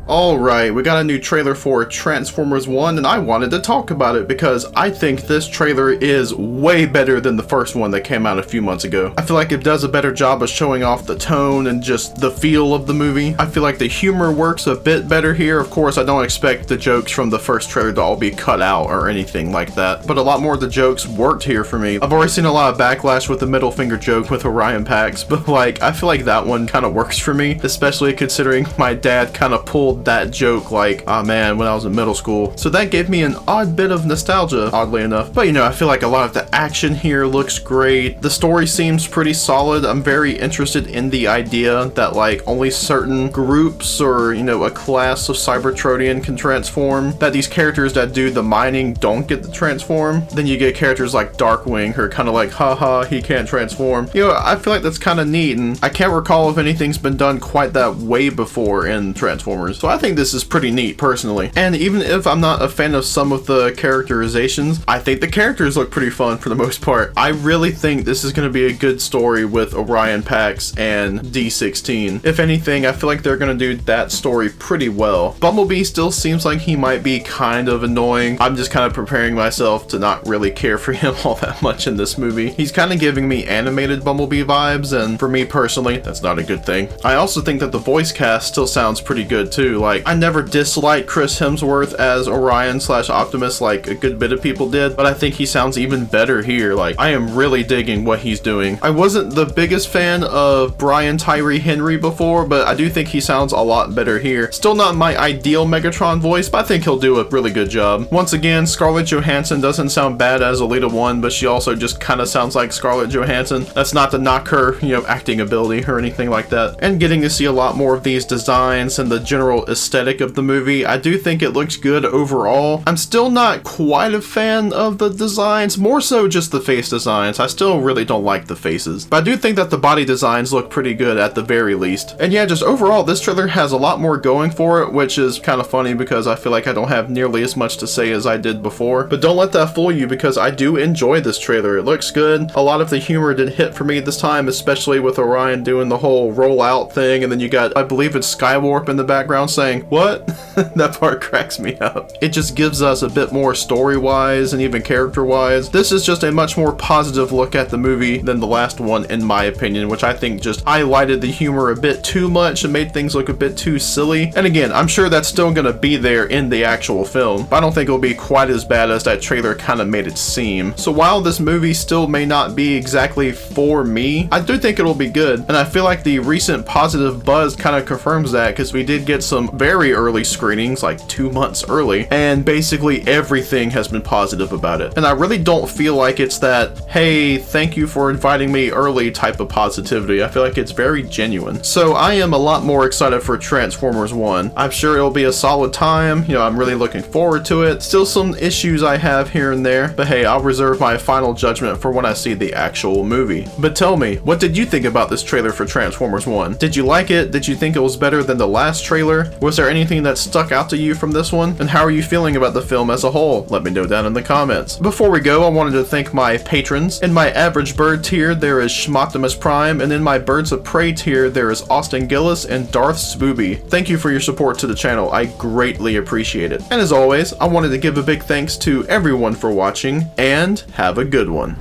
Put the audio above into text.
Alright, we got a new trailer for Transformers 1 and I wanted to talk about it because I think this trailer is way better than the first one that came out a few months ago. I feel like it does a better job of showing off the tone and just the feel of the movie. I feel like the humor works a bit better here. Of course, I don't expect the jokes from the first trailer to all be cut out or anything like that, but a lot more of the jokes worked here for me. I've already seen a lot of backlash with the middle finger joke with Orion Pax, but like, I feel like that one kind of works for me, especially considering my dad kind of pulled that joke like, oh man, when I was in middle school. So that gave me an odd bit of nostalgia, oddly enough. But you know, I feel like a lot of the action here looks great. The story seems pretty solid. I'm very interested in the idea that like only certain groups or, you know, a class of Cybertronian can transform. That these characters that do the mining don't get to transform. Then you get characters like Darkwing who are kind of like, haha, he can't transform. You know, I feel like that's kind of neat, and I can't recall if anything's been done quite that way before in Transformers. So I think this is pretty neat personally. And even if I'm not a fan of some of the characterizations, I think the characters look pretty fun for the most part. I really think this is going to be a good story with Orion Pax and D16. If anything, I feel like they're going to do that story pretty well. Bumblebee still seems like he might be kind of annoying. I'm just kind of preparing myself to not really care for him all that much in this movie. He's kind of giving me animated Bumblebee vibes, and for me personally, that's not a good thing. I also think that the voice cast still sounds pretty good too. Like, I never disliked Chris Hemsworth as Orion/Optimus like a good bit of people did, but I think he sounds even better here. Like, I am really digging what he's doing. I wasn't the biggest fan of Brian Tyree Henry before, but I do think he sounds a lot better here. Still not my ideal Megatron voice, but I think he'll do a really good job. Once again, Scarlett Johansson doesn't sound bad as Alita 1, but she also just kind of sounds like Scarlett Johansson. That's not to knock her, you know, acting ability or anything like that. And getting to see a lot more of these designs and the general aesthetic of the movie, I do think it looks good overall. I'm still not quite a fan of the designs, more so just the face designs. I still really don't like the faces, but I do think that the body designs look pretty good at the very least. And yeah, just overall, this trailer has a lot more going for it, which is kind of funny because I feel like I don't have nearly as much to say as I did before. But don't let that fool you, because I do enjoy this trailer. It looks good. A lot of the humor did hit for me this time, especially with Orion doing the whole roll out thing, and then you got, I believe it's Skywarp in the background saying, what? That part cracks me up. It just gives us a bit more story-wise and even character-wise. This is just a much more positive look at the movie than the last one, in my opinion, which I think just highlighted the humor a bit too much and made things look a bit too silly. And again, I'm sure that's still gonna be there in the actual film, but I don't think it'll be quite as bad as that trailer kind of made it seem. So while this movie still may not be exactly for me, I do think it'll be good, and I feel like the recent positive buzz kind of confirms that, because we did get some very early screenings, like 2 months early, and basically everything has been positive about it. And I really don't feel like it's that, hey, thank you for inviting me early type of positivity. I feel like it's very genuine. So I am a lot more excited for Transformers 1. I'm sure it'll be a solid time. You know, I'm really looking forward to it. Still some issues I have here and there, but hey, I'll reserve my final judgment for when I see the actual movie. But tell me, what did you think about this trailer for Transformers 1? Did you like it? Did you think it was better than the last trailer? Was there anything that stuck out to you from this one? And how are you feeling about the film as a whole? Let me know down in the comments. Before we go, I wanted to thank my patrons. In my average bird tier, there is Schmoptimus Prime, and in my Birds of Prey tier, there is Austin Gillis and Darth Spooby. Thank you for your support to the channel. I greatly appreciate it. And as always, I wanted to give a big thanks to everyone for watching, and have a good one.